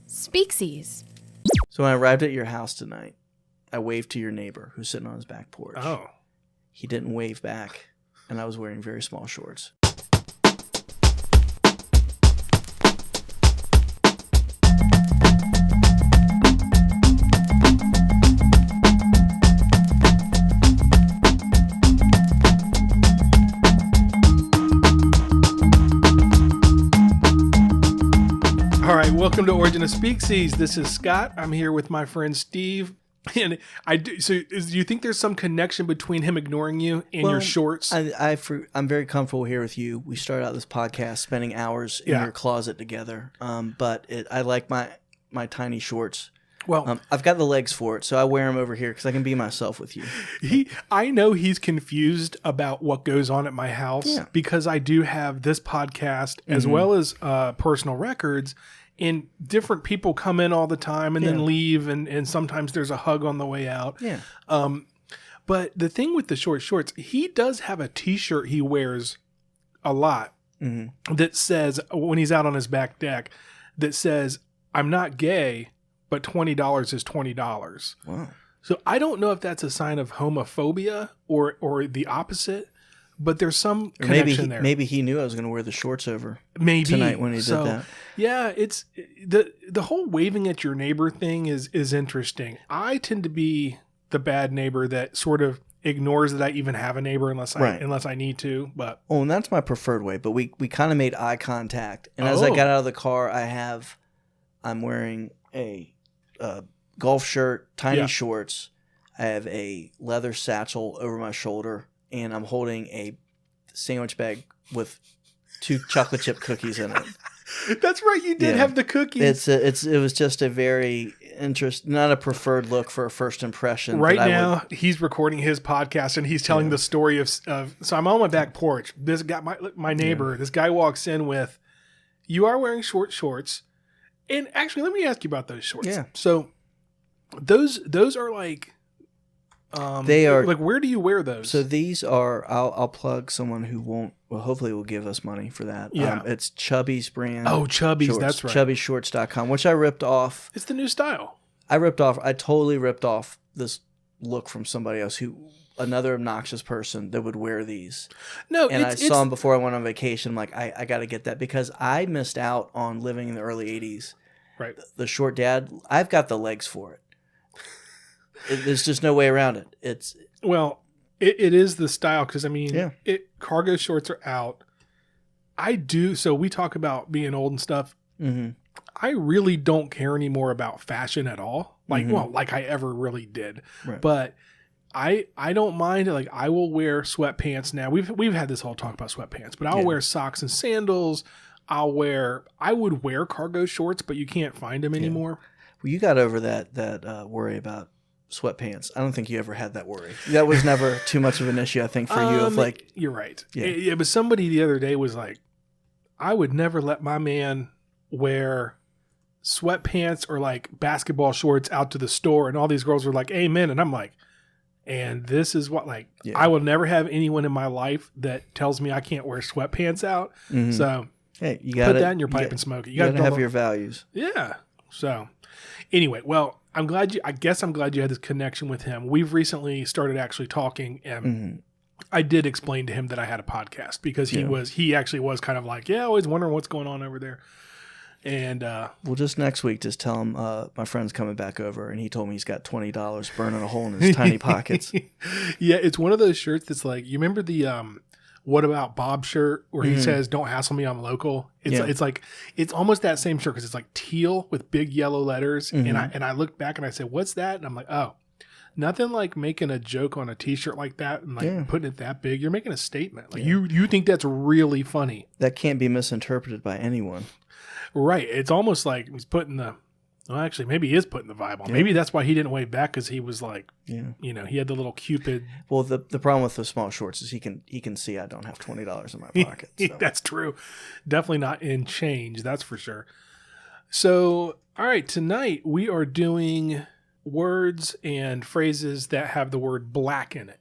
Speaksies. So when I arrived at your house tonight, I waved to your neighbor who's sitting on his back porch. Oh. He didn't wave back, and I was wearing very small shorts. All right, welcome to Origin of Speaksies. This is Scott. I'm here with my friend Steve. And do you think there's some connection between him ignoring you and your shorts? I'm very comfortable here with you. We started out this podcast spending hours in your closet together. But I like my tiny shorts. Well, I've got the legs for it, so I wear them over here because I can be myself with you. I know he's confused about what goes on at my house because I do have this podcast as well as personal records. And different people come in all the time and then leave, and sometimes there's a hug on the way out. Yeah. But the thing with the short shorts, he does have a T-shirt he wears a lot that says, when he's out on his back deck, that says, "I'm not gay, but $20 is $20. Wow. So I don't know if that's a sign of homophobia or the opposite. But there's some connection there. Maybe he knew I was going to wear the shorts over tonight when he did that. Yeah, it's the whole waving at your neighbor thing is interesting. I tend to be the bad neighbor that sort of ignores that I even have a neighbor unless I need to. But and that's my preferred way. But we kind of made eye contact, and as I got out of the car, I'm wearing a golf shirt, tiny shorts. I have a leather satchel over my shoulder. And I'm holding a sandwich bag with 2 chocolate chip cookies in it. That's right. You did have the cookies. It was just a very not a preferred look for a first impression. Right now, he's recording his podcast and he's telling the story of. So I'm on my back porch. This guy, my neighbor, this guy walks in with, "You are wearing short shorts," and actually, let me ask you about those shorts. Yeah. So those are like. They are like, where do you wear those? So these are, I'll plug someone who won't, well, hopefully will give us money for that. Yeah. It's Chubby's brand. Oh, Chubby's, shorts, that's right. Chubbyshorts.com, which I ripped off. It's the new style. I totally ripped off this look from somebody else another obnoxious person that would wear these. No, and I saw them before I went on vacation. I'm like, I got to get that because I missed out on living in the early 80s. Right. The short dad, I've got the legs for it. There's just no way around it. It is the style because cargo shorts are out. So we talk about being old and stuff. Mm-hmm. I really don't care anymore about fashion at all. Like I ever really did. Right. But I don't mind. Like I will wear sweatpants now. We've had this whole talk about sweatpants, but I'll wear socks and sandals. I would wear cargo shorts, but you can't find them anymore. Well, you got over that worry about sweatpants. I don't think you ever had that worry. That was never too much of an issue, I think, for you. You're right. Yeah. But somebody the other day was like, I would never let my man wear sweatpants or like basketball shorts out to the store. And all these girls were like, amen. And I'm like, and this is what I will never have anyone in my life that tells me I can't wear sweatpants out. Mm-hmm. So hey, you got put that in your pipe and smoke it. You got to have your values. Yeah. So anyway, well, I'm glad you had this connection with him. We've recently started actually talking, and I did explain to him that I had a podcast because he actually was kind of like, always wondering what's going on over there. And well, just next week, just tell him my friend's coming back over, and he told me he's got $20 burning a hole in his tiny pockets. Yeah, it's one of those shirts that's like, you remember the "What About Bob" shirt where he says, "Don't hassle me, I'm local." It's almost that same shirt because it's like teal with big yellow letters. And I looked back and I said, "What's that?" And I'm like, "Oh, nothing like making a joke on a T-shirt like that and putting it that big. You're making a statement. Like you think that's really funny. That can't be misinterpreted by anyone." Right. It's almost like he's putting actually, maybe he is putting the vibe on. Yeah. Maybe that's why he didn't wave back because he was like, he had the little Cupid. Well, the problem with the small shorts is he can see I don't have $20 in my pocket. So. That's true. Definitely not in change. That's for sure. So, all right, tonight we are doing words and phrases that have the word black in it.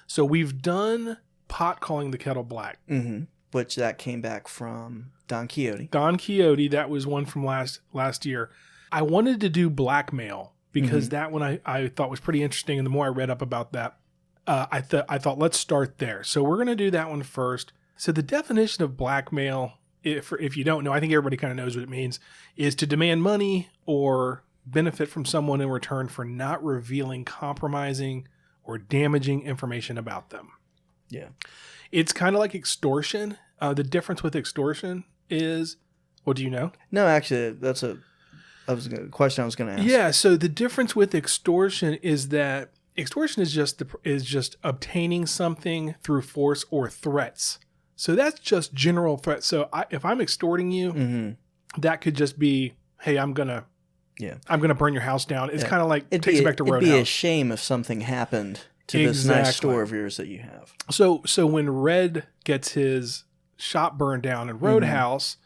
So we've done pot calling the kettle black. Mm-hmm. Which that came back from Don Quixote. Don Quixote, that was one from last year. I wanted to do Blackmail because that one I thought was pretty interesting, and the more I read up about that, I thought let's start there. So we're going to do that one first. So the definition of blackmail, if you don't know, I think everybody kind of knows what it means, is to demand money or benefit from someone in return for not revealing compromising or damaging information about them. Yeah. It's kind of like extortion. The difference with extortion is, well, do you know? No, actually, that's a question I was going to ask. Yeah. So the difference with extortion is that extortion is just obtaining something through force or threats. So that's just general threats. So if I'm extorting you, that could just be, hey, I'm gonna burn your house down. It's kind of like takes it back to Roadhouse. It'd be a shame if something happened to this nice store of yours that you have. So when Red gets his shop burned down in Roadhouse,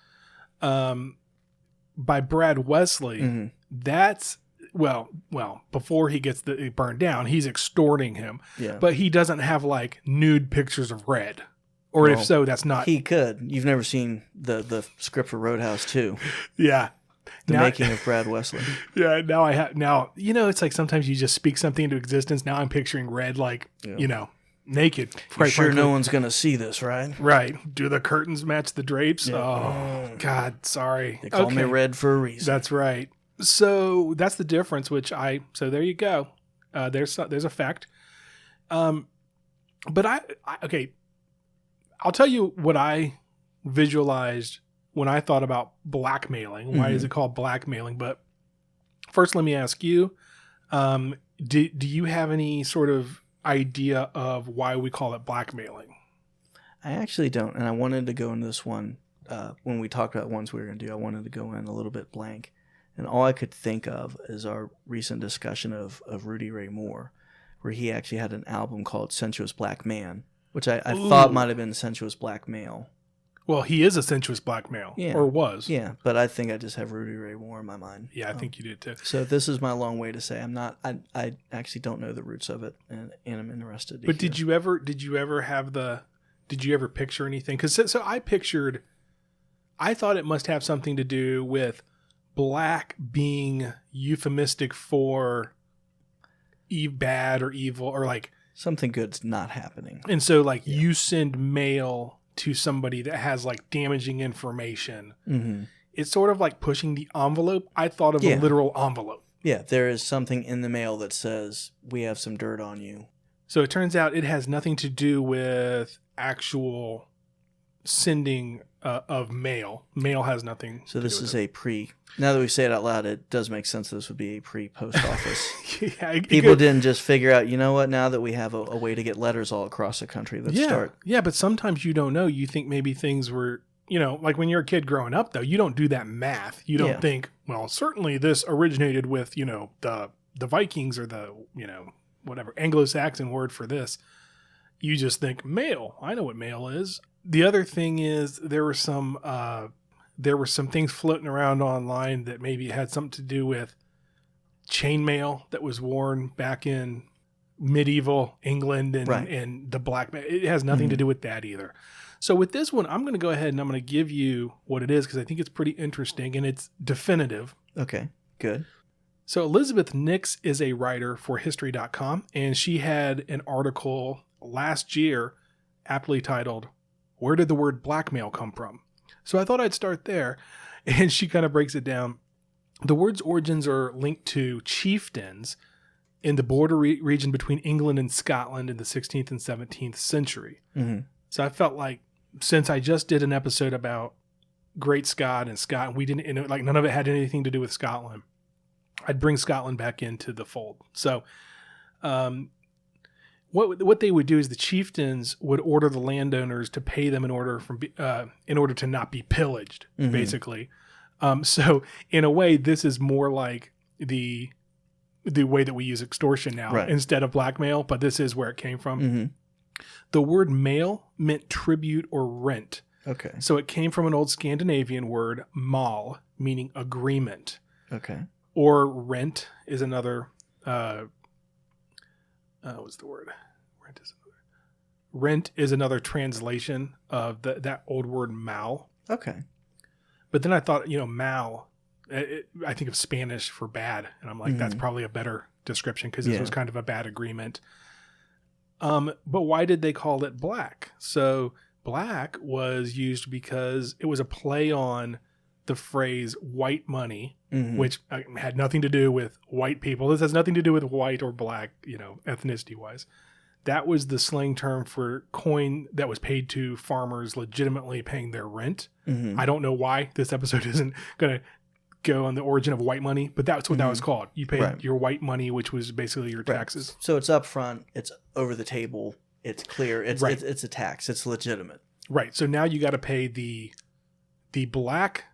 by Brad Wesley, that's before he gets burned down, he's extorting him. Yeah. But he doesn't have like nude pictures of Red. Or if so, that's not... He could. You've never seen the script for Roadhouse 2. Yeah. The making of Brad Wesley. Yeah, now I have... Now, it's like sometimes you just speak something into existence. Now I'm picturing Red like, naked. You're sure no one's going to see this, right? Right. Do the curtains match the drapes? Yeah. Oh, God, sorry. They call me Red for a reason. That's right. So that's the difference, so there you go. There's a fact. But okay... I'll tell you what I visualized when I thought about blackmailing. Why is it called blackmailing? But first, let me ask you, do you have any sort of idea of why we call it blackmailing? I actually don't. And I wanted to go into this one, when we talked about ones we were going to do, I wanted to go in a little bit blank. And all I could think of is our recent discussion of Rudy Ray Moore, where he actually had an album called Sensuous Black Man, which I thought might have been Sensuous Black Male. Well, he is a sensuous black male, or was. Yeah, but I think I just have Rudy Ray Moore in my mind. Yeah, I think you do too. So this is my long way to say I actually don't know the roots of it, and I'm interested to But hear. did you ever picture anything? Because so I thought it must have something to do with black being euphemistic for bad or evil, or like, something good's not happening. And so like you send mail to somebody that has like damaging information. It's sort of like pushing the envelope. I thought of a literal envelope. Yeah, there is something in the mail that says, we have some dirt on you. So it turns out it has nothing to do with actual sending of mail. Mail has nothing So this is a now that we say it out loud, it does make sense this would be a pre-post office. People didn't just figure out, you know what, now that we have a way to get letters all across the country, let's start. Yeah, but sometimes you don't know. You think maybe things were, like when you're a kid growing up, though, you don't do that math. You don't think, well, certainly this originated with, the Vikings or the, whatever, Anglo-Saxon word for this. You just think mail. I know what mail is. The other thing is there were some things floating around online that maybe had something to do with chainmail that was worn back in medieval England and the blackmail. It has nothing to do with that either. So with this one, I'm going to go ahead and I'm going to give you what it is because I think it's pretty interesting and it's definitive. Okay, good. So Elizabeth Nix is a writer for History.com, and she had an article last year aptly titled, "Where did the word blackmail come from?" So I thought I'd start there, and she kind of breaks it down. The word's origins are linked to chieftains in the border region between England and Scotland in the 16th and 17th century. So I felt like since I just did an episode about Great Scott and Scott, we didn't, none of it had anything to do with Scotland, I'd bring Scotland back into the fold. So what they would do is the chieftains would order the landowners to pay them in order to not be pillaged, basically. So in a way, this is more like the way that we use extortion now instead of blackmail, but this is where it came from. The word mail meant tribute or rent. Okay. So it came from an old Scandinavian word, mal, meaning agreement. Okay. Or rent is another, what's the word? Rent is another translation of that old word mal. Okay. But then I thought, mal, I think of Spanish for bad. And I'm like, that's probably a better description because this was kind of a bad agreement. But why did they call it black? So black was used because it was a play on the phrase white money, which had nothing to do with white people. This has nothing to do with white or black, ethnicity wise. That was the slang term for coin that was paid to farmers legitimately paying their rent. I don't know why this episode isn't going to go on the origin of white money, but that's what that was called. You paid your white money, which was basically your taxes. So it's up front, it's over the table, it's clear, it's a tax, it's legitimate. Right. So now you got to pay the black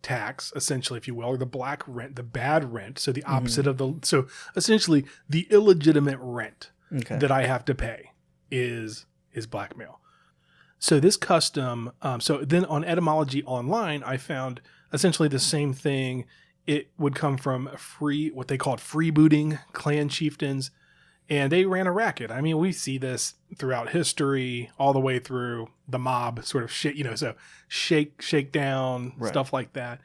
tax, essentially, if you will, or the black rent, the bad rent. So the opposite of so essentially the illegitimate rent that I have to pay is blackmail. So this custom, so then on Etymology Online, I found essentially the same thing. It would come from what they called freebooting clan chieftains, and they ran a racket. I mean, we see this throughout history, all the way through the mob sort of shit, so shake down, stuff like that.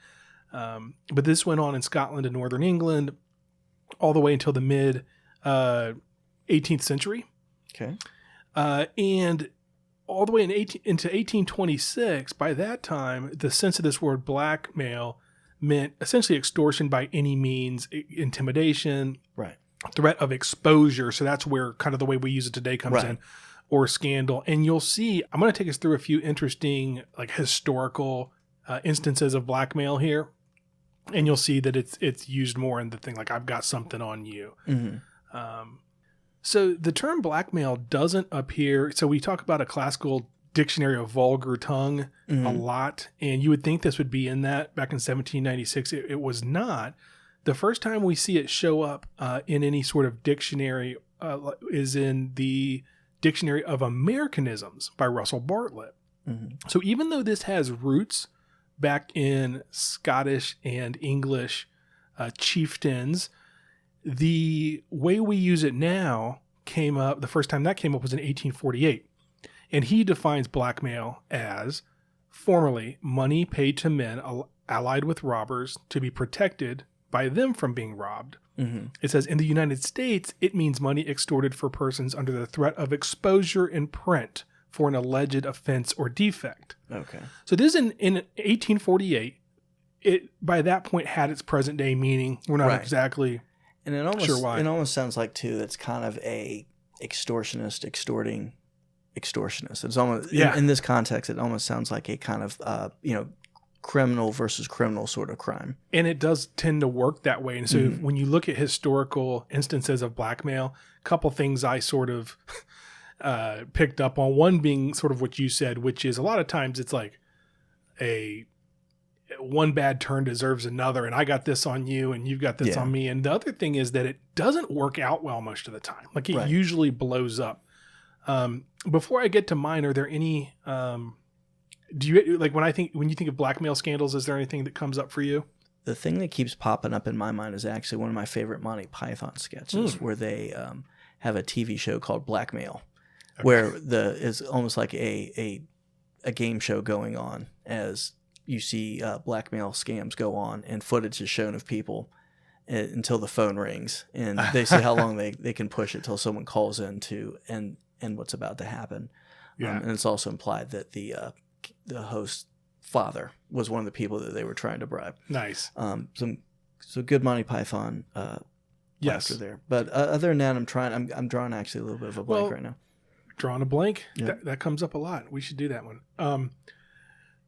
But this went on in Scotland and Northern England all the way until the mid 18th century. Okay. And all the way into 1826, by that time, the sense of this word blackmail meant essentially extortion by any means, intimidation, threat of exposure. So that's where kind of the way we use it today comes in, or scandal. And you'll see, I'm going to take us through a few interesting historical instances of blackmail here. And you'll see that it's used more in the thing like, I've got something on you. So the term blackmail doesn't appear. So we talk about a classical dictionary of vulgar tongue a lot, and you would think this would be in that back in 1796. It was not. The first time we see it show up in any sort of dictionary is in the Dictionary of Americanisms by Russell Bartlett. So even though this has roots back in Scottish and English chieftains, the way we use it now the first time that came up was in 1848. And he defines blackmail as formerly money paid to men allied with robbers to be protected by them from being robbed. It says in the United States, it means money extorted for persons under the threat of exposure in print for an alleged offense or defect. Okay. So this in 1848, it by that point had its present day meaning. We're not exactly... And it almost sounds like too that's kind of a extortionist extorting extortionist. It's almost in this context, it almost sounds like a kind of criminal versus criminal sort of crime. And it does tend to work that way. And so when you look at historical instances of blackmail, a couple things I sort of picked up on. One being sort of what you said, which is a lot of times it's like one bad turn deserves another, and I got this on you and you've got this on me. And the other thing is that it doesn't work out well most of the time. Like it usually blows up. Before I get to mine, are there any, do you like when you think of blackmail scandals, is there anything that comes up for you? The thing that keeps popping up in my mind is actually one of my favorite Monty Python sketches where they have a TV show called Blackmail, where it's almost like a game show going on as you see blackmail scams go on, and footage is shown of people until the phone rings, and they say how long they can push it till someone calls in to end what's about to happen. And it's also implied that the host's father was one of the people that they were trying to bribe. Nice. So good Monty Python laughter there. But other than that, I'm drawing actually a little bit of a blank right now. Drawing a blank? Yep. That comes up a lot. We should do that one.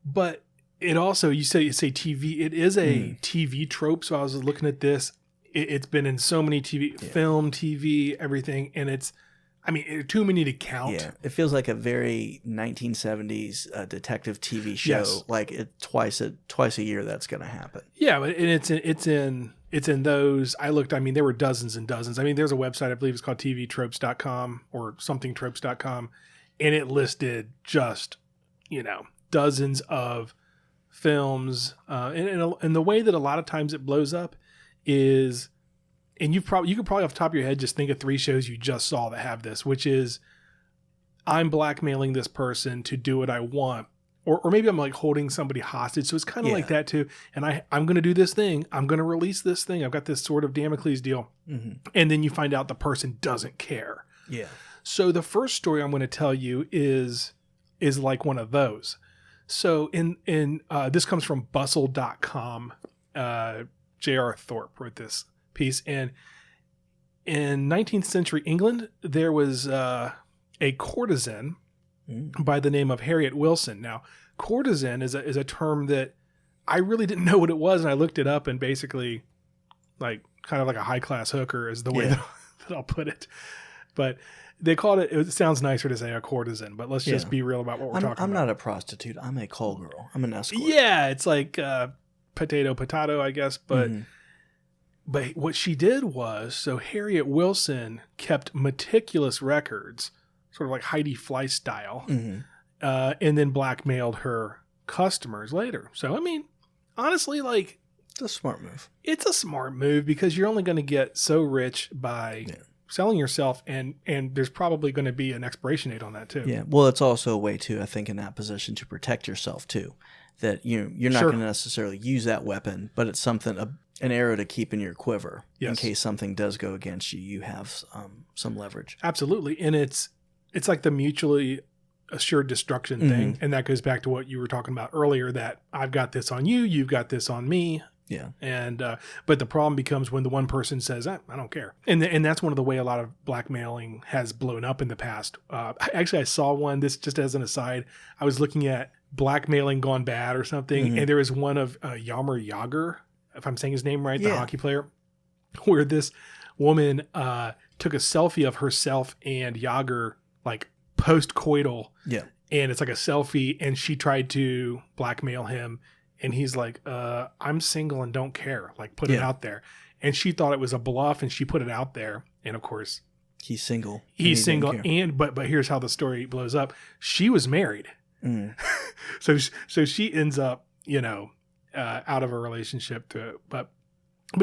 But it also, you say TV, it is a TV trope. So I was looking at this. It's been in so many film, TV, everything. And it's, too many to count. Yeah, it feels like a very 1970s detective TV show. Yes. Like twice a year that's going to happen. Yeah, and it's in those. I looked. There were dozens and dozens. There's a website I believe it's called tvtropes.com or somethingtropes.com, and it listed just dozens of films. And the way that a lot of times it blows up is. And you could probably off the top of your head just think of 3 shows you just saw that have this, which is I'm blackmailing this person to do what I want, or maybe I'm like holding somebody hostage. So it's kind of like that too. And I'm going to do this thing. I'm going to release this thing. I've got this sort of Damocles deal. Mm-hmm. And then you find out the person doesn't care. Yeah. So the first story I'm going to tell you is like one of those. So in this comes from bustle.com. J.R. Thorpe wrote this piece. And in 19th century England, there was a courtesan by the name of Harriet Wilson. Now, courtesan is a term that I really didn't know what it was, and I looked it up, and basically, like, kind of like a high-class hooker is the way that I'll put it. But they called it sounds nicer to say a courtesan, but let's just be real about what we're talking about. I'm not a prostitute. I'm a call girl. I'm an escort. Yeah, it's like potato, I guess, but... Mm-hmm. But what she did was, so Harriet Wilson kept meticulous records, sort of like Heidi Fleiss style, and then blackmailed her customers later. So, I mean, honestly, like... It's a smart move. It's a smart move because you're only going to get so rich by selling yourself, and there's probably going to be an expiration date on that, too. Yeah, well, it's also a way, too, I think, in that position to protect yourself, too. That you're not going to necessarily use that weapon, but it's something... an arrow to keep in your quiver in case something does go against you. You have some leverage. Absolutely, and it's like the mutually assured destruction thing, and that goes back to what you were talking about earlier. That I've got this on you, you've got this on me. Yeah, and but the problem becomes when the one person says, "I don't care," and that's one of the way a lot of blackmailing has blown up in the past. Actually, I saw one. This just as an aside, I was looking at blackmailing gone bad or something, and there was one of Jaromir Jagr, if I'm saying his name right, the hockey player, where this woman took a selfie of herself and Jagr, like post-coital. Yeah. And it's like a selfie, and she tried to blackmail him. And he's like, I'm single and don't care. Like, put it out there. And she thought it was a bluff, and she put it out there. And of course, he's single. He's single. And but here's how the story blows up. She was married. So she ends up, out of a relationship but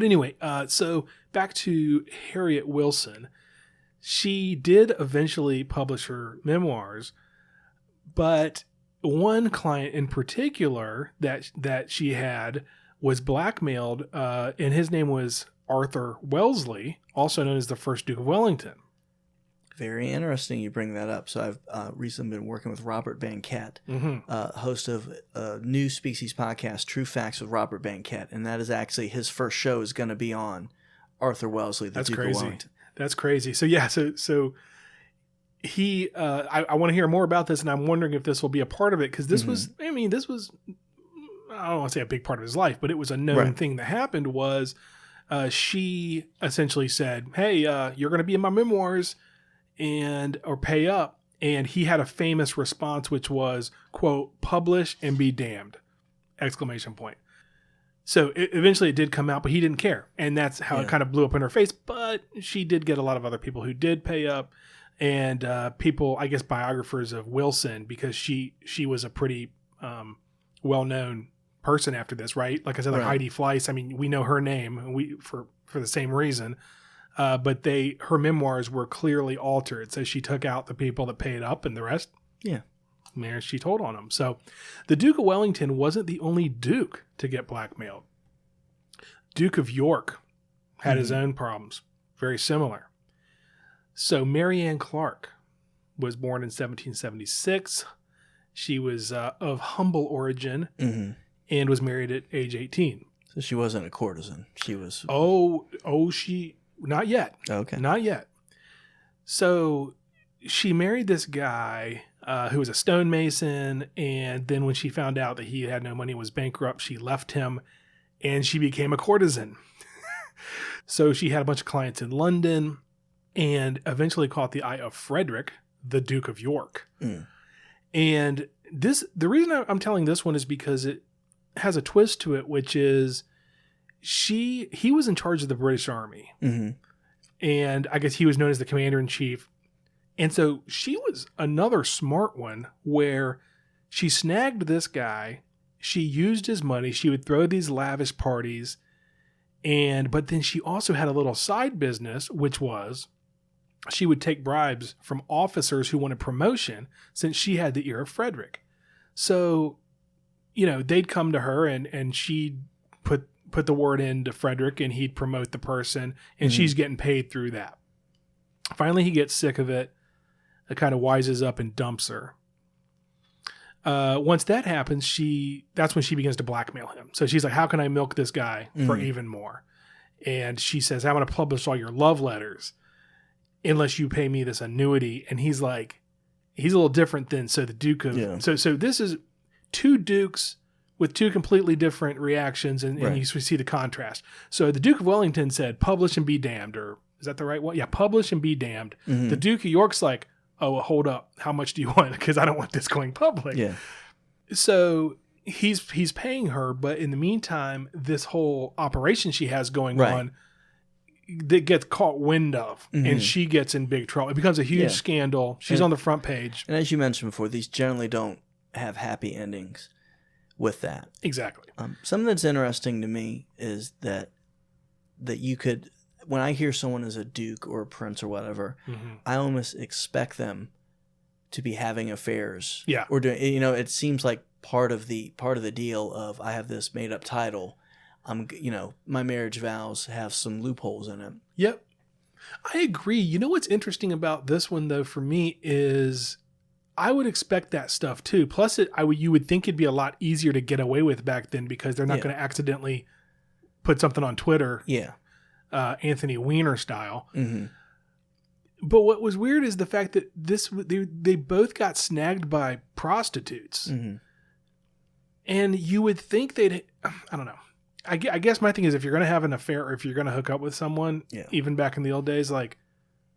anyway, so back to Harriet Wilson. She did eventually publish her memoirs, but one client in particular that she had was blackmailed, and his name was Arthur Wellesley, also known as the first Duke of Wellington. Very interesting you bring that up. So I've recently been working with Robert Banquet, host of a new Speakeasy podcast, True Facts with Robert Banquet, and that is actually his first show is going to be on Arthur Wellesley, the Duke of Wellington. That's crazy. So yeah, so he, I want to hear more about this, and I'm wondering if this will be a part of it, because this was, I don't want to say a big part of his life, but it was a known thing that happened was she essentially said, hey, you're going to be in my memoirs, or pay up. And he had a famous response, which was, quote, publish and be damned, ! So eventually it did come out, but he didn't care. And that's how it kind of blew up in her face. But she did get a lot of other people who did pay up, and people, I guess, biographers of Wilson, because she was a pretty well-known person after this, right? Like I said, like Heidi Fleiss. I mean, we know her name for the same reason. But her memoirs were clearly altered. So she took out the people that paid up, and the rest, she told on them. So the Duke of Wellington wasn't the only Duke to get blackmailed. Duke of York had his own problems, very similar. So Mary Ann Clark was born in 1776. She was of humble origin and was married at age 18. So she wasn't a courtesan. She was... Not yet. Okay. Not yet. So she married this guy who was a stonemason, and then when she found out that he had no money, was bankrupt, she left him, and she became a courtesan. So she had a bunch of clients in London, and eventually caught the eye of Frederick, the Duke of York. And the reason I'm telling this one is because it has a twist to it, which is he was in charge of the British Army, and I guess he was known as the commander-in-chief. And so she was another smart one, where she snagged this guy, she used his money, she would throw these lavish parties, but then she also had a little side business, which was she would take bribes from officers who wanted promotion, since she had the ear of Frederick. So, they'd come to her and she'd put the word into Frederick and he'd promote the person and she's getting paid through that. Finally, he gets sick of it. It kind of wises up and dumps her. Once that happens, that's when she begins to blackmail him. So she's like, how can I milk this guy for even more? And she says, I'm going to publish all your love letters unless you pay me this annuity. And he's like, he's a little different than, so the Duke of, so this is two dukes with two completely different reactions. And you see the contrast. So the Duke of Wellington said, publish and be damned, or is that the right one? Yeah. Publish and be damned. Mm-hmm. The Duke of York's like, oh, well, hold up. How much do you want? Because I don't want this going public. Yeah. So he's paying her, but in the meantime, this whole operation she has going on that gets caught wind of, and she gets in big trouble. It becomes a huge scandal. She's on the front page. And as you mentioned before, these generally don't have happy endings with that. Exactly. Something that's interesting to me is that you could, when I hear someone is a duke or a prince or whatever, I almost expect them to be having affairs. Yeah. Or doing, it seems like part of the deal of, I have this made up title. My marriage vows have some loopholes in it. Yep. I agree. You know what's interesting about this one though for me is I would expect that stuff too. Plus you would think it'd be a lot easier to get away with back then because they're not going to accidentally put something on Twitter. Yeah. Anthony Weiner style. Mm-hmm. But what was weird is the fact that they both got snagged by prostitutes. Mm-hmm. And you would think I don't know. I guess my thing is if you're going to have an affair or if you're going to hook up with someone, even back in the old days, like,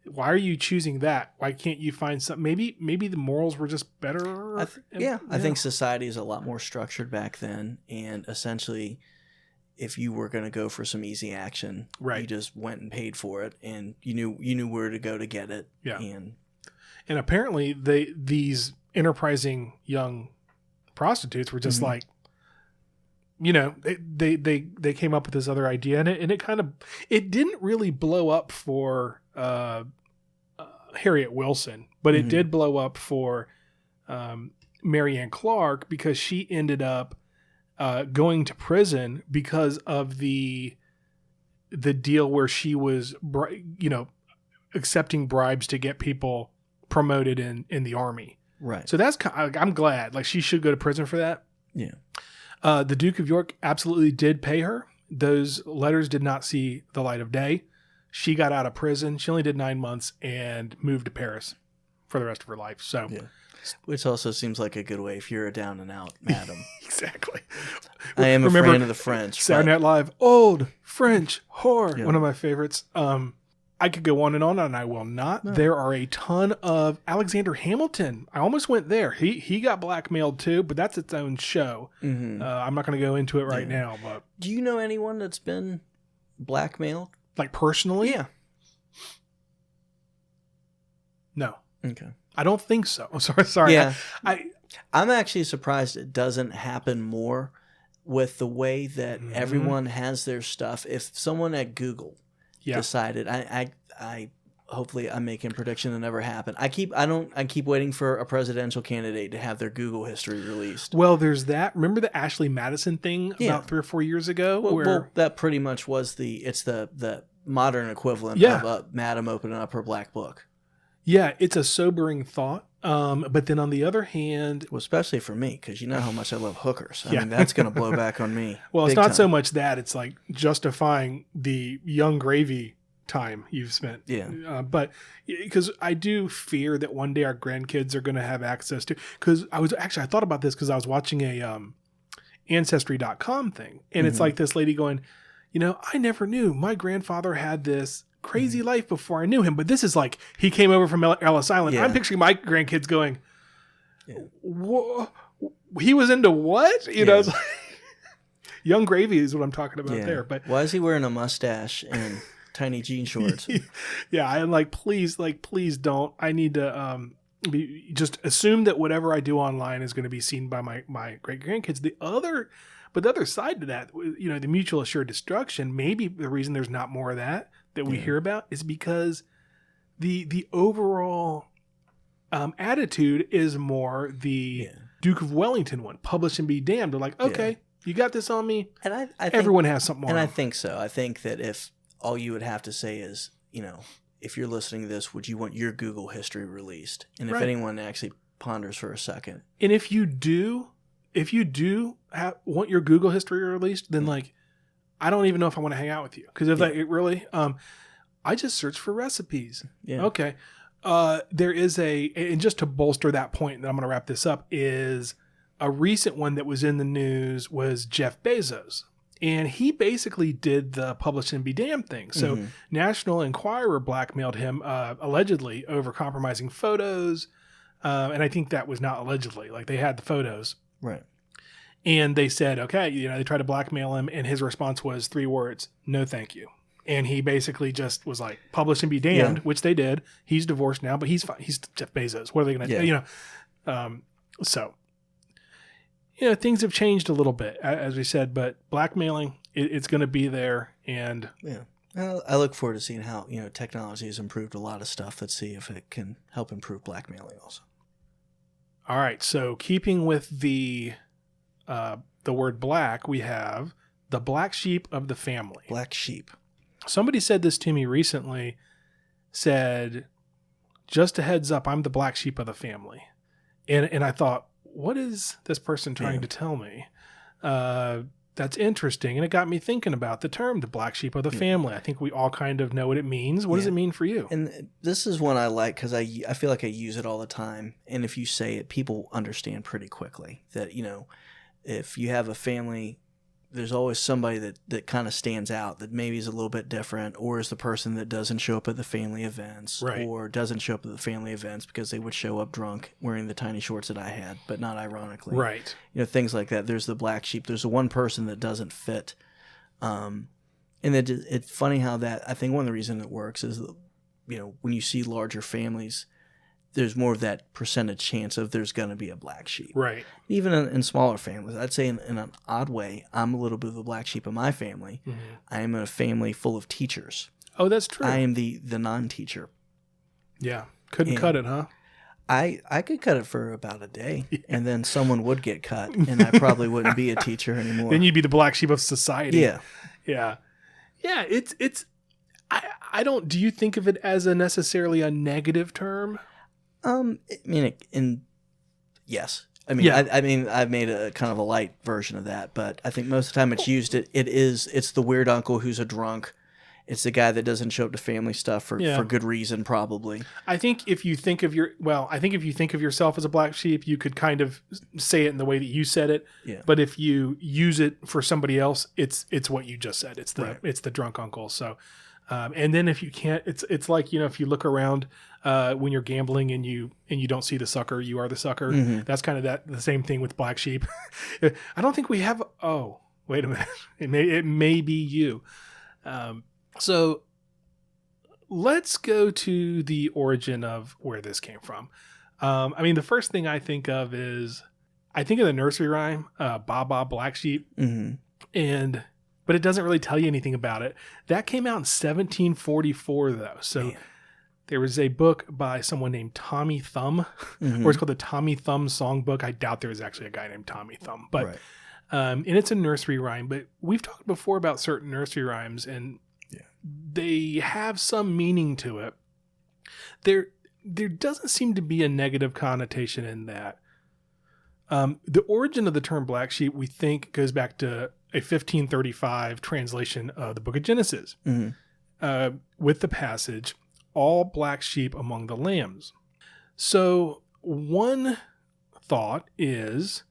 why are you choosing that? Why can't you find something? Maybe the morals were just better. I think society is a lot more structured back then. And essentially, if you were going to go for some easy action, you just went and paid for it, and you knew where to go to get it. Yeah. And apparently these enterprising young prostitutes were just like, they came up with this other idea, and it didn't really blow up for Harriet Wilson, but it did blow up for Mary Ann Clark because she ended up going to prison because of the deal where she was, accepting bribes to get people promoted in the army. Right. So I'm glad. Like, she should go to prison for that. Yeah. The Duke of York absolutely did pay her. Those letters did not see the light of day. She got out of prison. She only did 9 months and moved to Paris for the rest of her life. So. Yeah. Which also seems like a good way if you're a down and out madam. Exactly. I am a fan of the French. Saturday Night Live, old French whore. One of my favorites. I could go on and I will not. No. There are a ton of Alexander Hamilton. I almost went there. He got blackmailed too, but that's its own show. Mm-hmm. I'm not going to go into it right now. But do you know anyone that's been blackmailed? Like personally? Yeah. No. Okay. I don't think so. I'm sorry. Yeah. I'm actually surprised it doesn't happen more with the way that everyone has their stuff. If someone at Google decided, I hopefully I'm making a prediction that never happened. I keep waiting for a presidential candidate to have their Google history released. Well, there's that. Remember the Ashley Madison thing about 3 or 4 years ago? Well, that pretty much was the modern equivalent of a madam opening up her black book. Yeah, it's a sobering thought. But then on the other hand... Well, especially for me, because you know how much I love hookers. I mean, that's going to blow back on me. Well, it's not so much that. It's like justifying the young gravy time you've spent. Yeah. But because I do fear that one day our grandkids are going to have access to... Because I thought about this because I was watching a Ancestry.com thing. And it's like this lady going, I never knew my grandfather had this crazy life before I knew him, but this is like he came over from Ellis Island. I'm picturing my grandkids going, he was into what? It's like, young gravy is what I'm talking about there. But why is he wearing a mustache and tiny jean shorts? I'm like, please don't. I need to just assume that whatever I do online is going to be seen by my great grandkids. The other side to that, the mutual assured destruction. Maybe the reason there's not more of that we hear about is because the overall attitude is more Duke of Wellington one, publish and be damned. They're like, okay, you got this on me. And I think, everyone has something on And them. I think so. I think that if all you would have to say is, if you're listening to this, would you want your Google history released? And if anyone actually ponders for a second. And if you do want your Google history released, then like, I don't even know if I want to hang out with you. Because if it really, I just search for recipes. Yeah. Okay. There is and just to bolster that point, and I'm going to wrap this up, is a recent one that was in the news was Jeff Bezos. And he basically did the publish and be damned thing. So National Enquirer blackmailed him allegedly over compromising photos. And I think that was not allegedly. Like, they had the photos. Right. And they said, okay, they tried to blackmail him. And his response was 3 words, no thank you. And he basically just was like, publish and be damned, which they did. He's divorced now, but he's fine. He's Jeff Bezos. What are they going to do? So, things have changed a little bit, as we said, but blackmailing, it's going to be there. And I look forward to seeing how, technology has improved a lot of stuff. Let's see if it can help improve blackmailing also. All right. So keeping with the word black, we have the black sheep of the family. Black sheep. Somebody said this to me recently, said, just a heads up, I'm the black sheep of the family. And I thought, what is this person trying to tell me? That's interesting. And it got me thinking about the term, the black sheep of the family. I think we all kind of know what it means. What does it mean for you? And this is one I like because I feel like I use it all the time. And if you say it, people understand pretty quickly that, if you have a family, there's always somebody that kind of stands out that maybe is a little bit different, or is the person that doesn't show up at the family events, or doesn't show up at the family events because they would show up drunk wearing the tiny shorts that I had, but not ironically. Right. Things like that. There's the black sheep. There's the one person that doesn't fit. And it's funny how that, I think one of the reasons it works is, when you see larger families, there's more of that percentage chance of there's going to be a black sheep. Right. Even in smaller families. I'd say in an odd way, I'm a little bit of the black sheep of my family. Mm-hmm. I am in a family full of teachers. Oh, that's true. I am the non-teacher. Yeah. Couldn't cut it, huh? I could cut it for about a day, and then someone would get cut, and I probably wouldn't be a teacher anymore. Then you'd be the black sheep of society. Yeah. Yeah. Yeah, it's I don't, do you think of it as necessarily a negative term? Yes. I've made a kind of a light version of that, but I think most of the time it's used. It's the weird uncle who's a drunk. It's the guy that doesn't show up to family stuff for good reason, probably. I think if you think of yourself as a black sheep, you could kind of say it in the way that you said it. Yeah. But if you use it for somebody else, it's what you just said. It's the drunk uncle. So, and then if you can't, it's like, if you look around when you're gambling and you don't see the sucker, you are the sucker. Mm-hmm. That's kind of the same thing with black sheep. I don't think we have. Oh, wait a minute. It may be you. So let's go to the origin of where this came from. The first thing I think of is the nursery rhyme, Baa Black Sheep. Mm-hmm. But it doesn't really tell you anything about it. That came out in 1744, though. So there was a book by someone named Tommy Thumb, or it's called the Tommy Thumb Songbook. I doubt there was actually a guy named Tommy Thumb. But and it's a nursery rhyme. But we've talked before about certain nursery rhymes, and they have some meaning to it. There doesn't seem to be a negative connotation in that. The origin of the term black sheep, we think, goes back to a 1535 translation of the book of Genesis, with the passage, all black sheep among the lambs. So one thought is,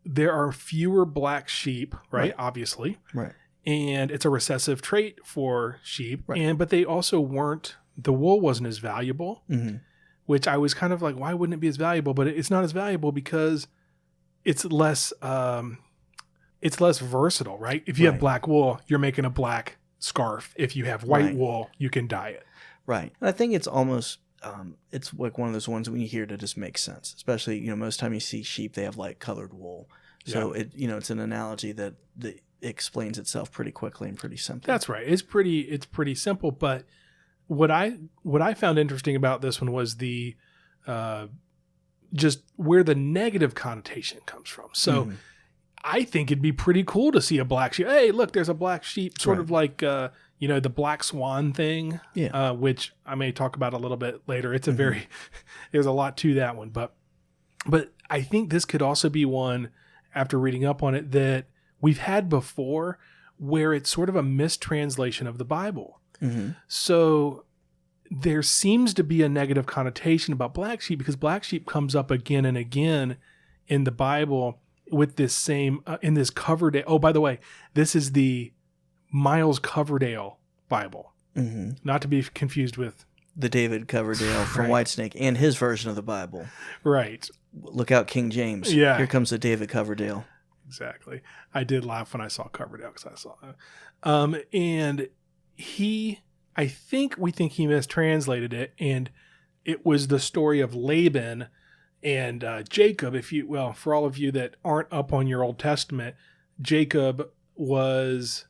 there are fewer black sheep, right? Obviously. Right. And it's a recessive trait for sheep. Right. But they also the wool wasn't as valuable, which I was kind of like, why wouldn't it be as valuable? But it's not as valuable because it's less versatile, right? If you have black wool, you're making a black scarf. If you have white wool, you can dye it. Right. And I think it's almost, it's like one of those ones when you hear it, it just makes sense. Especially, most time you see sheep, they have light colored wool. So it's an analogy that explains itself pretty quickly and pretty simply. That's right. It's pretty simple. But what I found interesting about this one was the just where the negative connotation comes from. So I think it'd be pretty cool to see a black sheep. Hey, look, there's a black sheep, sort of like, the Black Swan thing, which I may talk about a little bit later. It's a there's a lot to that one. But I think this could also be one, after reading up on it, that we've had before where it's sort of a mistranslation of the Bible. So there seems to be a negative connotation about black sheep because black sheep comes up again and again in the Bible with this same, in this Coverdale. Oh, by the way, this is the Miles Coverdale Bible. Not to be confused with the David Coverdale from Whitesnake and his version of the Bible. Right. Look out, King James. Yeah. Here comes the David Coverdale. Exactly. I did laugh when I saw Coverdale because I saw that. And we think he mistranslated it, and it was the story of Laban and Jacob. For all of you that aren't up on your Old Testament, Jacob was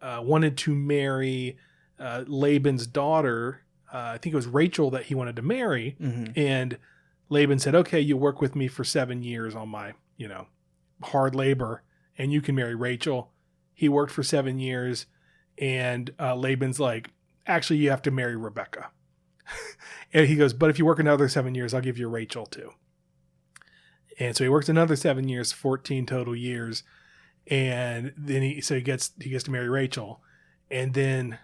wanted to marry Laban's daughter. I think it was Rachel that he wanted to marry, and Laban said, "Okay, you work with me for 7 years on my, hard labor, and you can marry Rachel." He worked for 7 years, and Laban's like, "Actually, you have to marry Rebecca." And he goes, "But if you work another 7 years, I'll give you Rachel too." And so he works another 7 years, 14 total years. And then he gets to marry Rachel. And then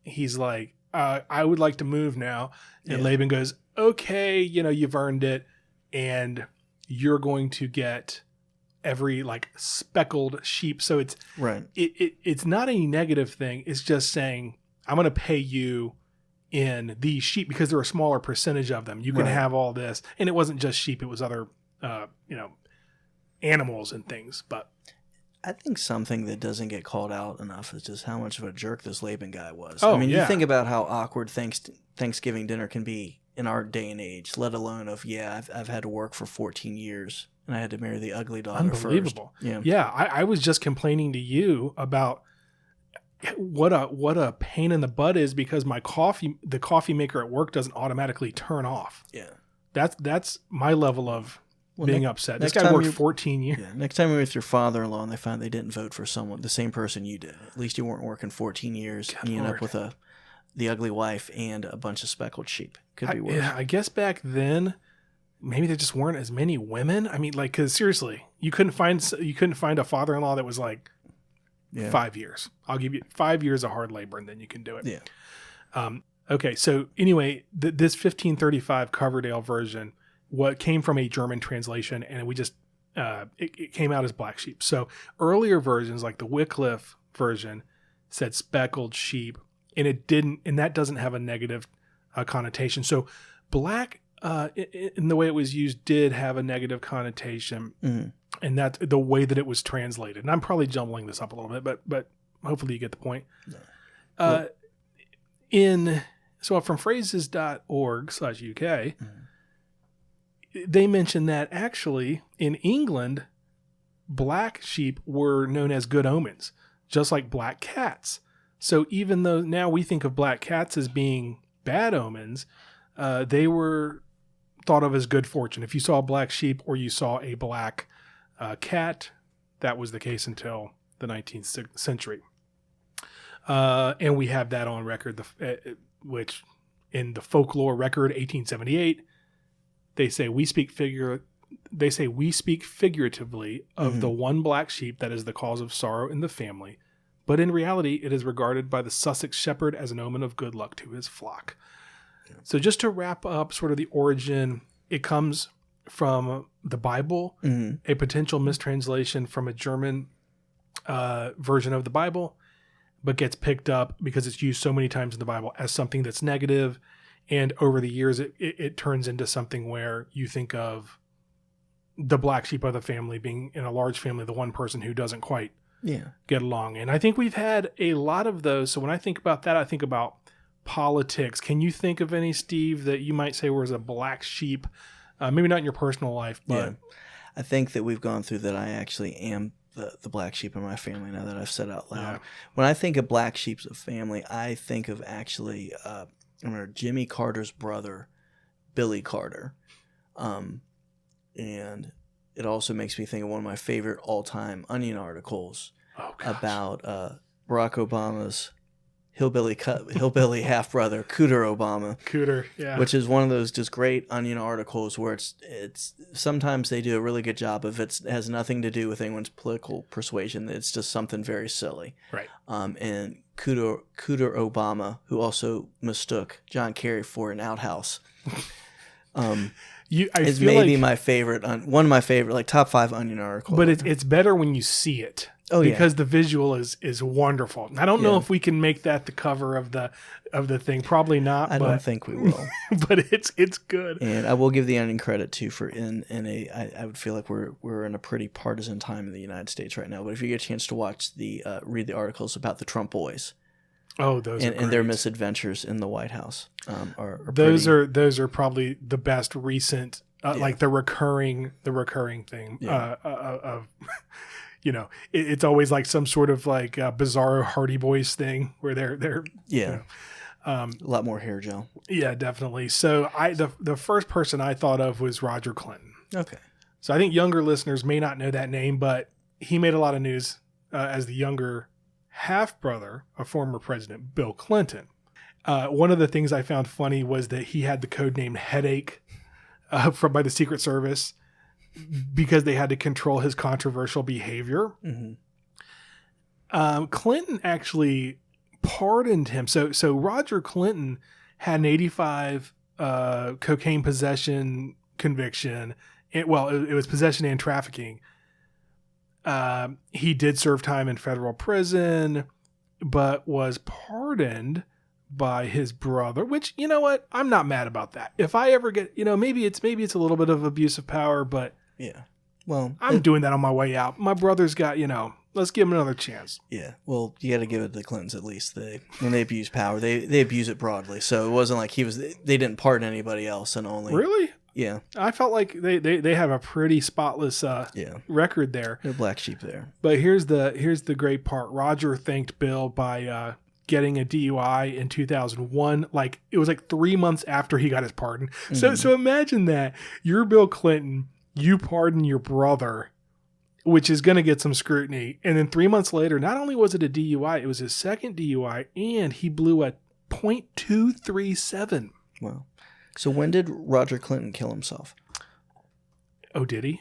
he's like, "I would like to move now." And Laban goes, "Okay, you've earned it. And you're going to get every speckled sheep." So it's it's not a negative thing. It's just saying, I'm going to pay you in these sheep because there are a smaller percentage of them. You can have all this. And it wasn't just sheep. It was other, animals and things. But I think something that doesn't get called out enough is just how much of a jerk this Laban guy was. Oh, you think about how awkward Thanksgiving dinner can be in our day and age, let alone I've had to work for 14 years and I had to marry the ugly daughter Unbelievable. first. Yeah. I was just complaining to you about what a pain in the butt is because the coffee maker at work doesn't automatically turn off. Yeah. That's my level of being upset. This guy worked 14 years. Yeah, next time you're with your father-in-law and they find they didn't vote for the same person you did. At least you weren't working 14 years and you end up with the ugly wife and a bunch of speckled sheep. Could be worse. Yeah, I guess back then maybe there just weren't as many women. I mean, because seriously, you couldn't find a father-in-law that was 5 years. I'll give you 5 years of hard labor and then you can do it. Yeah. Okay. So anyway, this 1535 Coverdale version, what came from a German translation, and we just it came out as black sheep. So earlier versions, like the Wycliffe version, said speckled sheep, and it didn't, and that doesn't have a negative connotation. So black, in the way it was used, did have a negative connotation, and that's the way that it was translated. And I'm probably jumbling this up a little bit, but hopefully you get the point. Yeah. From phrases.org/UK. They mention that actually in England, black sheep were known as good omens, just like black cats. So even though now we think of black cats as being bad omens, they were thought of as good fortune. If you saw a black sheep or you saw a black cat, that was the case until the 19th century. And we have that on record, which in the folklore record, 1878, they say we speak figuratively of the one black sheep that is the cause of sorrow in the family, but in reality it is regarded by the Sussex shepherd as an omen of good luck to his flock. Yeah. So just to wrap up sort of the origin, it comes from the Bible, a potential mistranslation from a German version of the Bible, but gets picked up because it's used so many times in the Bible as something that's negative. And over the years, it turns into something where you think of the black sheep of the family being, in a large family, the one person who doesn't quite get along. And I think we've had a lot of those. So when I think about that, I think about politics. Can you think of any, Steve, that you might say was a black sheep? Maybe not in your personal life, but... Yeah. I think that we've gone through that. I actually am the black sheep in my family now that I've said out loud. Yeah. When I think of black sheeps of family, I think of actually... Jimmy Carter's brother, Billy Carter. and it also makes me think of one of my favorite all-time Onion articles about Barack Obama's hillbilly half-brother, Cooter Obama. Cooter, yeah. Which is one of those just great Onion articles where it's sometimes they do a really good job of it has nothing to do with anyone's political persuasion. It's just something very silly. Right. And Cooter Obama, who also mistook John Kerry for an outhouse, is maybe my favorite, one of my favorite, like top 5 Onion articles. But it's better when you see it. Oh, because the visual is wonderful. I don't know if we can make that the cover of the thing. Probably not. I don't think we will. But it's good. And I will give the Onion credit too for I would feel like we're in a pretty partisan time in the United States right now. But if you get a chance to watch read the articles about the Trump boys. Oh, those are and their misadventures in the White House are those are probably the best recent like the recurring thing of. You know, it's always like some sort of like bizarro Hardy Boys thing where they're a lot more hair gel. Yeah, definitely. So the first person I thought of was Roger Clinton. Okay. So I think younger listeners may not know that name, but he made a lot of news as the younger half brother of former President Bill Clinton. One of the things I found funny was that he had the code name Headache by the Secret Service, because they had to control his controversial behavior. Mm-hmm. Clinton actually pardoned him. So Roger Clinton had an 85 cocaine possession conviction. It was possession and trafficking. He did serve time in federal prison, but was pardoned by his brother, which, you know what? I'm not mad about that. If I ever get, maybe it's a little bit of abuse of power, but yeah. Well, I'm doing that on my way out. My brother's got, let's give him another chance. Yeah. Well, you got to give it to the Clintons at least. When they abuse power, they abuse it broadly. So it wasn't like they didn't pardon anybody else and only. Really? Yeah. I felt like they have a pretty spotless record there. They're black sheep there. But here's the great part. Roger thanked Bill by getting a DUI in 2001. Like it was like 3 months after he got his pardon. Mm-hmm. So imagine that you're Bill Clinton. You pardon your brother, which is going to get some scrutiny. And then 3 months later, not only was it a DUI, it was his second DUI, and he blew a .237. Wow. So when did Roger Clinton kill himself? Oh, did he?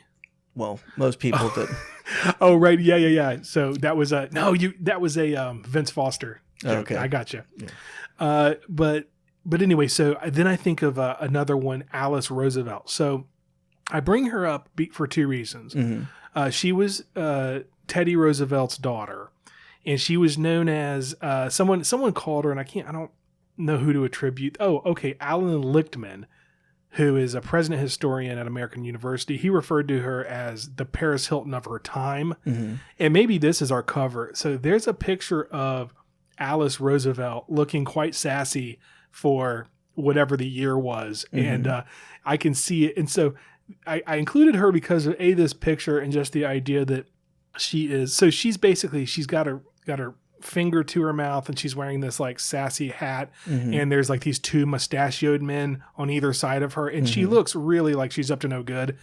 Well, most people did. Oh, right. Yeah. So that was a Vince Foster joke. Okay. I got you. Yeah. But anyway, so then I think of another one, Alice Roosevelt. So I bring her up for 2 reasons. Mm-hmm. She was Teddy Roosevelt's daughter, and she was known as someone called her, and I don't know who to attribute. Oh, okay, Alan Lichtman, who is a president historian at American University. He referred to her as the Paris Hilton of her time, mm-hmm. and maybe this is our cover. So there's a picture of Alice Roosevelt looking quite sassy for whatever the year was, mm-hmm. and I can see it, and so. I included her because of this picture and just the idea that she's got her finger to her mouth and she's wearing this like sassy hat, mm-hmm. and there's like these 2 mustachioed men on either side of her, and mm-hmm. she looks really like she's up to no good.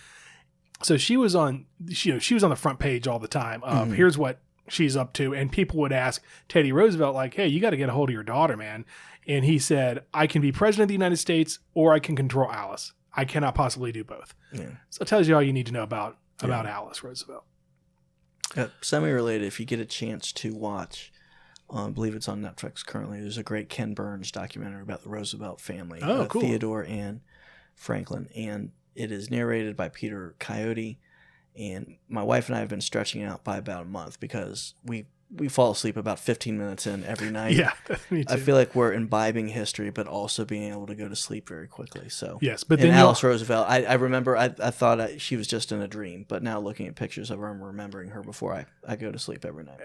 So she was on the front page all the time of mm-hmm. here's what she's up to, and people would ask Teddy Roosevelt like, hey, you got to get a hold of your daughter, man. And he said, I can be president of the United States or I can control Alice. I cannot possibly do both. Yeah. So it tells you all you need to know about Alice Roosevelt. Semi-related, if you get a chance to watch, I believe it's on Netflix currently, there's a great Ken Burns documentary about the Roosevelt family. Oh, cool. Theodore and Franklin. And it is narrated by Peter Coyote. And my wife and I have been stretching out by about a month because we fall asleep about 15 minutes in every night. Yeah, me too. I feel like we're imbibing history, but also being able to go to sleep very quickly. So yes, but then Alice Roosevelt, I remember I thought she was just in a dream, but now looking at pictures of her, I'm remembering her before I go to sleep every night.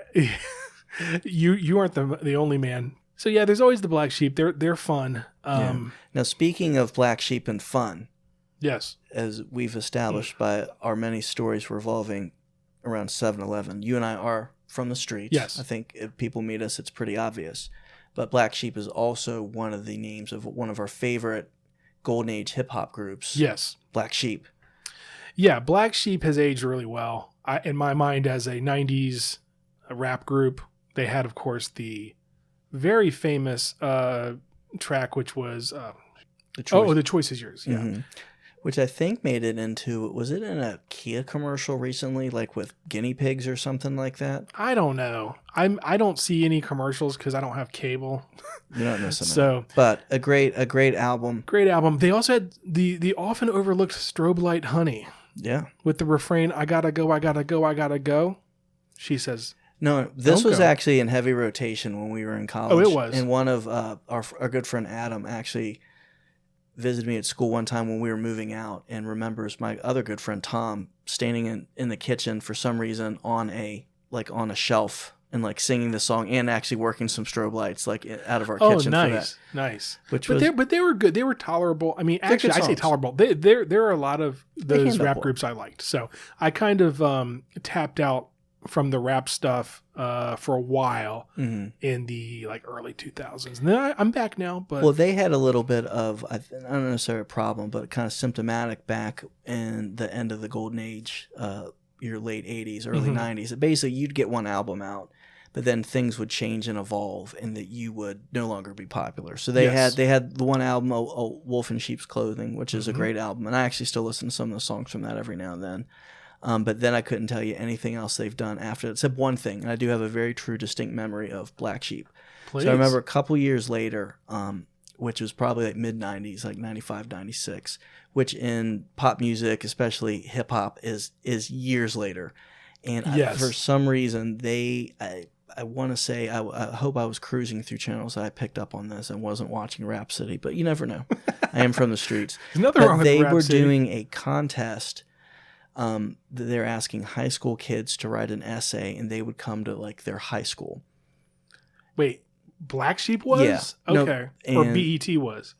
You aren't the only man. So yeah, there's always the black sheep. They're fun. Now speaking of black sheep and fun, yes, as we've established by our many stories revolving around 7-Eleven, you and I are from the streets. Yes. I think if people meet us, it's pretty obvious. But Black Sheep is also one of the names of one of our favorite Golden Age hip-hop groups. Yes. Black Sheep. Yeah, Black Sheep has aged really well. In my mind, as a 90s rap group, they had, of course, the very famous track, which was The Choice Is Yours. Yeah. Mm-hmm. Which I think made it into, was it in a Kia commercial recently, like with guinea pigs or something like that? I don't know. I don't see any commercials because I don't have cable. You're not missing out. But a great album. Great album. They also had the often overlooked Strobe Light Honey. Yeah. With the refrain, I gotta go, I gotta go, I gotta go. She says, no, this was actually in heavy rotation when we were in college. Oh, it was. And one of our good friend Adam actually visited me at school one time when we were moving out and remembers my other good friend Tom standing in the kitchen for some reason on a shelf and like singing the song and actually working some strobe lights like out of our kitchen. Oh, nice, for that. Nice. But they were good. They were tolerable. I mean, actually, I say tolerable. There are a lot of those rap groups I liked. So I kind of tapped out from the rap stuff for a while in the like early 2000s. And then I'm back now. But well, they had a little bit of, I don't necessarily a problem, but kind of symptomatic back in the end of the golden age, your late 80s, early 90s. Basically, you'd get one album out, but then things would change and evolve and that you would no longer be popular. So they had the one album, A Wolf in Sheep's Clothing, which is a great album. And I actually still listen to some of the songs from that every now and then. But then I couldn't tell you anything else they've done after that, except one thing. And I do have a very true, distinct memory of Black Sheep. Please. So I remember a couple years later, which was probably like mid-90s, like 95, 96, which in pop music, especially hip-hop, is years later. And for some reason, I want to say, I hope I was cruising through channels that I picked up on this and wasn't watching Rhapsody, but you never know. I am from the streets. There's nothing wrong with Rhapsody. They were doing a contest. They're asking high school kids to write an essay, and they would come to like their high school. Wait, Black Sheep was? Yeah. Okay. Or BET was?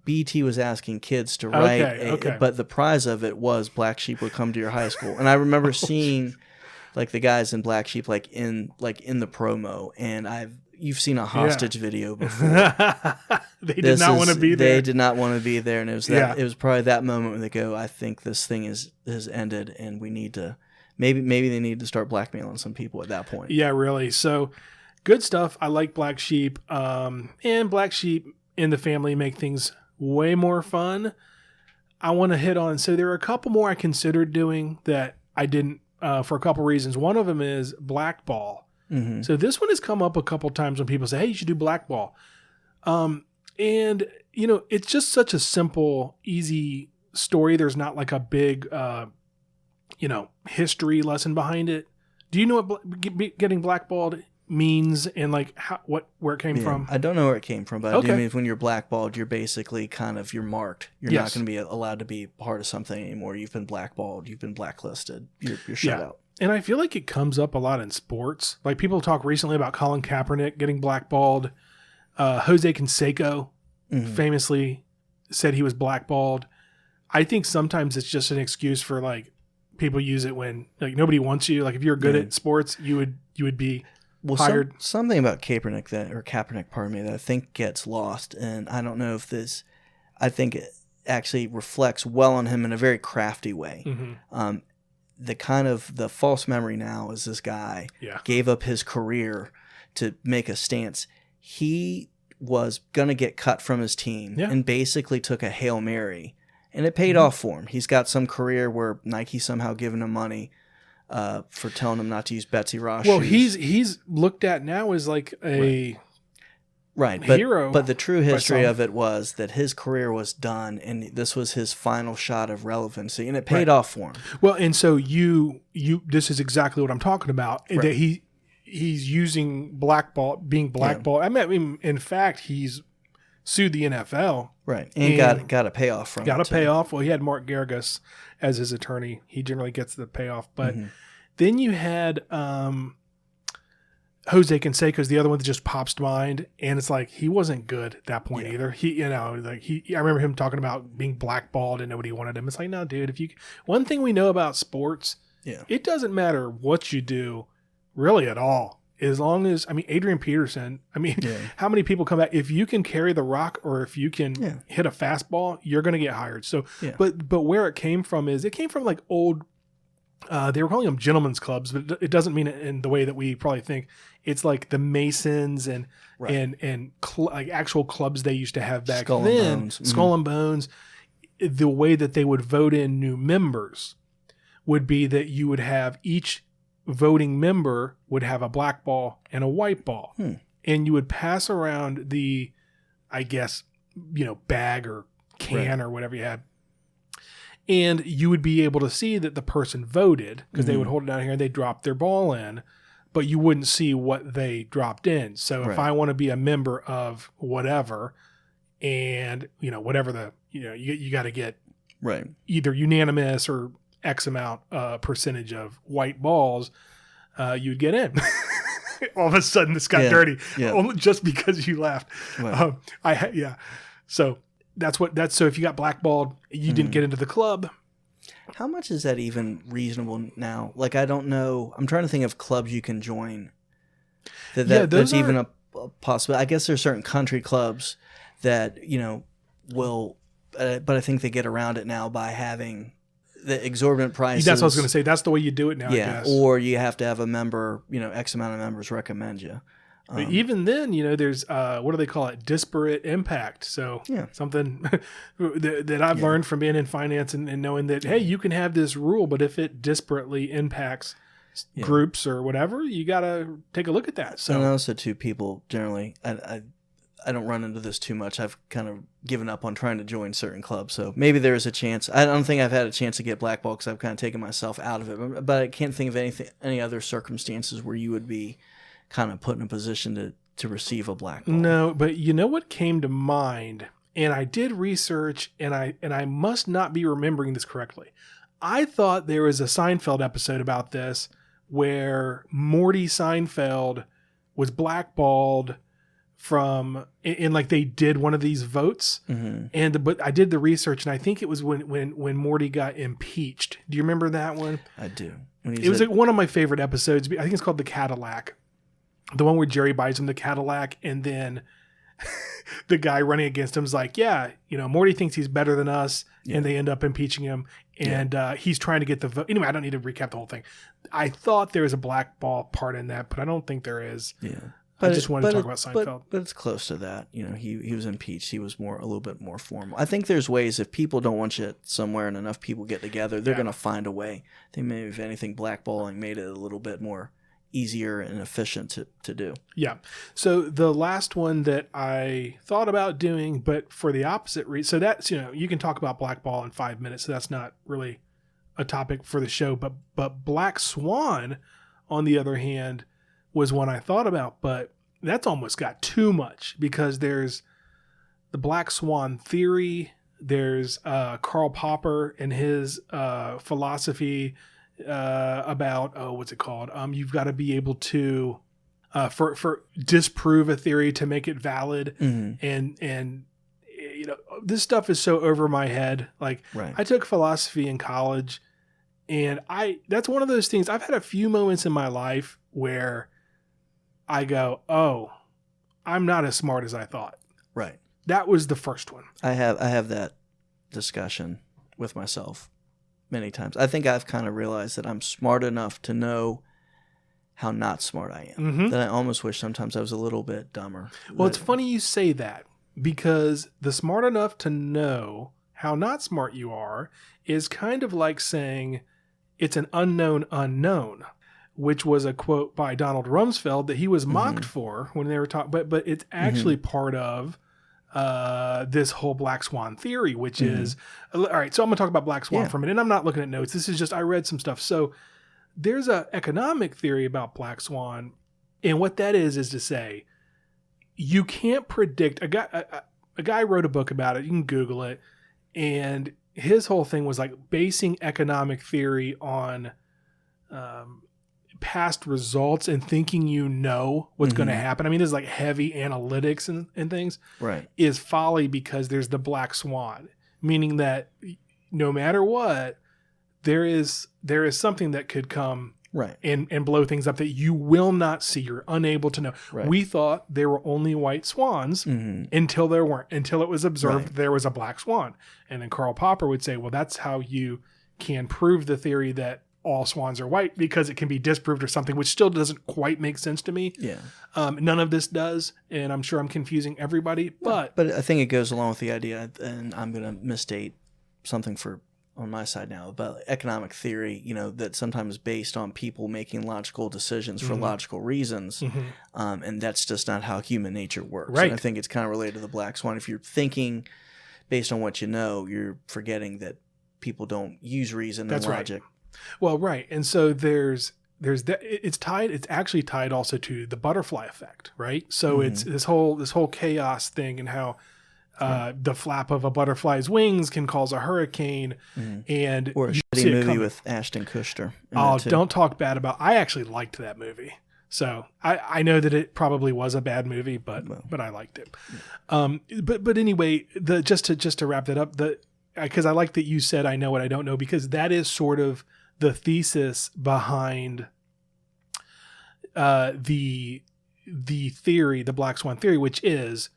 BET was asking kids to write, but the prize of it was Black Sheep would come to your high school. And I remember seeing like the guys in Black Sheep like in the promo, and you've seen a hostage video before. They did not want to be there. They did not want to be there, and it was probably that moment when they go, I think this thing has ended, and we need to maybe they need to start blackmailing some people at that point. Yeah, really. So good stuff. I like Black Sheep, and Black Sheep and the family make things way more fun. I want to hit on. So there are a couple more I considered doing that I didn't for a couple reasons. One of them is Blackball. Mm-hmm. So this one has come up a couple times when people say, hey, you should do Blackball. And, it's just such a simple, easy story. There's not like a big, history lesson behind it. Do you know what getting blackballed means and like where it came from? I don't know where it came from, but I do mean when you're blackballed, you're basically you're marked. You're not going to be allowed to be part of something anymore. You've been blackballed. You've been blacklisted. You're shut out. And I feel like it comes up a lot in sports. Like people talk recently about Colin Kaepernick getting blackballed. Jose Canseco famously said he was blackballed. I think sometimes it's just an excuse for like people use it when like nobody wants you. Like if you're good at sports, you would be hired. Something about Kaepernick that I think gets lost, and I don't know if this. I think it actually reflects well on him in a very crafty way. Mm-hmm. The false memory now is this guy gave up his career to make a stance. He was going to get cut from his team and basically took a Hail Mary, and it paid off for him. He's got some career where Nike somehow giving him money for telling him not to use Betsy Ross shoes. He's looked at now as like a hero. But the true history of it was that his career was done, and this was his final shot of relevancy, and it paid off for him. Well, and so you this is exactly what I'm talking about. That he's using being blackballed. I mean, in fact, he's sued the NFL. Right. And got a payoff from it. Got a payoff. Well, he had Mark Geragos as his attorney. He generally gets the payoff. But then you had Jose Canseco's the other one that just pops to mind. And it's like, he wasn't good at that point either. I remember him talking about being blackballed and nobody wanted him. It's like, no, dude, one thing we know about sports, it doesn't matter what you do really at all. as long as, Adrian Peterson, how many people come back? If you can carry the rock or if you can hit a fastball, you're going to get hired. So, but where it came from is it came from like old, they were calling them gentlemen's clubs, but it doesn't mean it in the way that we probably think. It's like the Masons and like actual clubs they used to have back Skull then. And Bones. Skull and Bones. The way that they would vote in new members would be that you would have each voting member would have a black ball and a white ball. And you would pass around the, I guess, bag or can or whatever you had. And you would be able to see that the person voted because they would hold it down here and they dropped their ball in, but you wouldn't see what they dropped in. So if I want to be a member of whatever and, whatever the, you got to get either unanimous or X amount percentage of white balls, you'd get in. All of a sudden this got dirty only just because you laughed. Right. So so if you got blackballed, you didn't get into the club. How much is that even reasonable now? Like, I don't know. I'm trying to think of clubs you can join. That's even a possibility. I guess there's certain country clubs that, will, but I think they get around it now by having the exorbitant prices. That's what I was going to say. That's the way you do it now, I guess. Or you have to have a member, X amount of members recommend you. But even then, there's, what do they call it? Disparate impact. So something that I've learned from being in finance and knowing that, hey, you can have this rule, but if it disparately impacts groups or whatever, you got to take a look at that. So, and also too, people generally, I don't run into this too much. I've kind of given up on trying to join certain clubs. So maybe there is a chance. I don't think I've had a chance to get blackballed because I've kind of taken myself out of it. But I can't think of any other circumstances where you would be kind of put in a position to receive a black ball. No, but what came to mind, and I did research, and I must not be remembering this correctly. I thought there was a Seinfeld episode about this where Morty Seinfeld was blackballed from, and like they did one of these votes, but I did the research, and I think it was when Morty got impeached. Do you remember that one? I do. It was like one of my favorite episodes. I think it's called The Cadillac. The one where Jerry buys him the Cadillac, and then the guy running against him is like, Morty thinks he's better than us, and they end up impeaching him, and he's trying to get the vote. Anyway, I don't need to recap the whole thing. I thought there was a blackball part in that, but I don't think there is. Yeah. I just wanted to talk about Seinfeld. But it's close to that. He was impeached. He was a little bit more formal. I think there's ways if people don't want you somewhere and enough people get together, they're going to find a way. I think maybe if anything, blackballing made it a little bit more easier and efficient to do. Yeah. So the last one that I thought about doing, but for the opposite reason, so that's, you can talk about blackball in 5 minutes. So that's not really a topic for the show, but Black Swan, on the other hand, was one I thought about, but that's almost got too much because there's the Black Swan theory. There's Karl Popper and his philosophy about what's it called? You've got to be able to for disprove a theory to make it valid, and this stuff is so over my head. Like I took philosophy in college, and that's one of those things. I've had a few moments in my life where I go, oh, I'm not as smart as I thought. Right. That was the first one. I have that discussion with myself many times. I think I've kind of realized that I'm smart enough to know how not smart I am. That I almost wish sometimes I was a little bit dumber. Well, it's funny you say that because the smart enough to know how not smart you are is kind of like saying it's an unknown unknown, which was a quote by Donald Rumsfeld that he was mocked for when they were talking. But it's actually part of this whole Black Swan theory, which is, all right, so I'm going to talk about Black Swan for a minute. And I'm not looking at notes. This is just, I read some stuff. So there's an economic theory about Black Swan. And what that is to say, you can't predict. A guy wrote a book about it. You can Google it. And his whole thing was like basing economic theory on past results and thinking what's going to happen. I mean, there's like heavy analytics and things. Right. Is folly because there's the Black Swan, meaning that no matter what, there is something that could come Right. And blow things up that you will not see. You're unable to know. Right. We thought there were only white swans until there weren't, until it was observed there was a black swan. And then Karl Popper would say, well, that's how you can prove the theory that all swans are white, because it can be disproved or something, which still doesn't quite make sense to me. Yeah. None of this does. And I'm sure I'm confusing everybody, but I think it goes along with the idea, and I'm going to misstate something on my side now about economic theory, that sometimes is based on people making logical decisions for logical reasons. And that's just not how human nature works. Right. And I think it's kind of related to the black swan. If you're thinking based on what you know, you're forgetting that people don't use reason and logic. Right. Well, right. And so there's that, it's actually tied also to the butterfly effect, right? So it's this whole chaos thing, and how the flap of a butterfly's wings can cause a hurricane, and or a shitty movie with Ashton Kutcher. Oh, don't talk bad about. I actually liked that movie, so I know that it probably was a bad movie, but I liked it. But anyway, just to wrap that up, because I like that you said I know what I don't know, because that is sort of the thesis behind the theory, the black swan theory, which is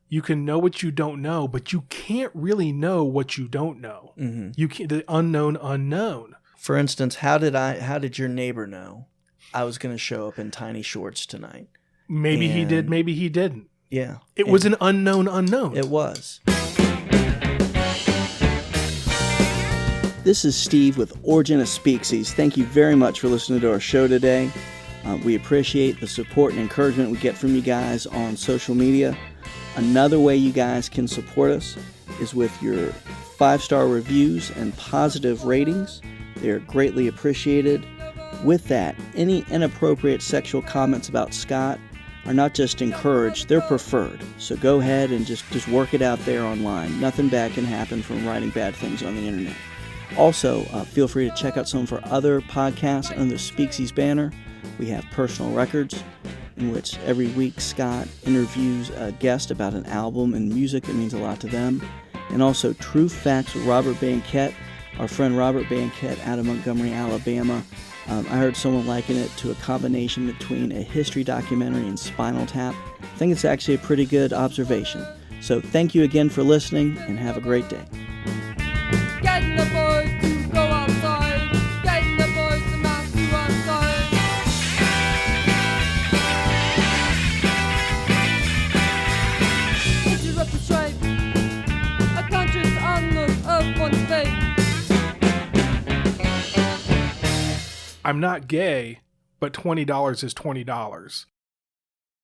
you can know what you don't know, but you can't really know what you don't know. You can't, the unknown. For instance, how did your neighbor know I was going to show up in tiny shorts tonight? Maybe he did, maybe he didn't. Yeah. It was an unknown. It was. This is Steve with Origin of Speaksies. Thank you very much for listening to our show today. We appreciate the support and encouragement we get from you guys on social media. Another way you guys can support us is with your 5-star reviews and positive ratings. They're greatly appreciated. With that, any inappropriate sexual comments about Scott are not just encouraged, they're preferred. So go ahead and just work it out there online. Nothing bad can happen from writing bad things on the internet. Also, feel free to check out some of our other podcasts under the Speaksies banner. We have Personal Records, in which every week Scott interviews a guest about an album and music that means a lot to them. And also True Facts with Robert Banquette, our friend Robert Banquette out of Montgomery, Alabama. I heard someone liken it to a combination between a history documentary and Spinal Tap. I think it's actually a pretty good observation. So thank you again for listening, and have a great day. Getting the boys to go outside. Getting the boys to not go outside. Interrupt the strife. A conscious onlook of one's fate. I'm not gay, but $20 is $20.